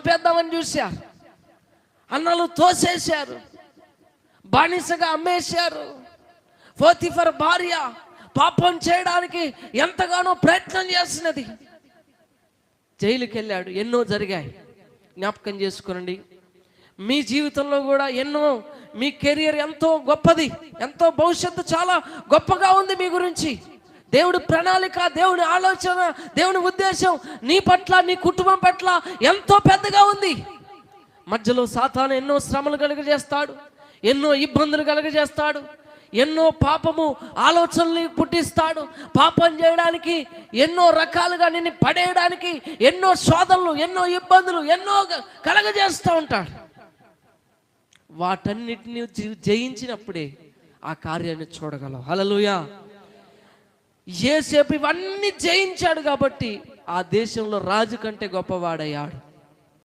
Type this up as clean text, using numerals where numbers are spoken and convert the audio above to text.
చంపేద్దామని చూశారు, అన్నలు తోసేశారు, బానిసగా అమ్మేశారు. పోతీఫర్ భార్య పాపం చేయడానికి ఎంతగానో ప్రయత్నం చేస్తున్నది. జైలుకి వెళ్ళాడు. ఎన్నో జరిగాయి. జ్ఞాపకం చేసుకునండి. మీ జీవితంలో కూడా ఎన్నో, మీ కెరియర్ ఎంతో గొప్పది, ఎంతో భవిష్యత్తు చాలా గొప్పగా ఉంది మీ గురించి. దేవుడి ప్రణాళిక, దేవుని ఆలోచన, దేవుని ఉద్దేశం నీ పట్ల, నీ కుటుంబం పట్ల ఎంతో పెద్దగా ఉంది. మధ్యలో సాతాను ఎన్నో శ్రమలు కలుగజేస్తాడు, ఎన్నో ఇబ్బందులు కలుగజేస్తాడు, ఎన్నో పాపము ఆలోచనలు పుట్టిస్తాడు. పాపం చేయడానికి ఎన్నో రకాలుగా నిన్ను పడేయడానికి ఎన్నో శోధనలు, ఎన్నో ఇబ్బందులు ఎన్నో కలగజేస్తూ ఉంటాడు. వాటన్నిటిని జయించినప్పుడే ఆ కార్యాన్ని చూడగలవు. హల్లెలూయా. యేసేపు ఇవన్నీ జయించాడు కాబట్టి ఆ దేశంలో రాజు కంటే గొప్పవాడయ్యాడు.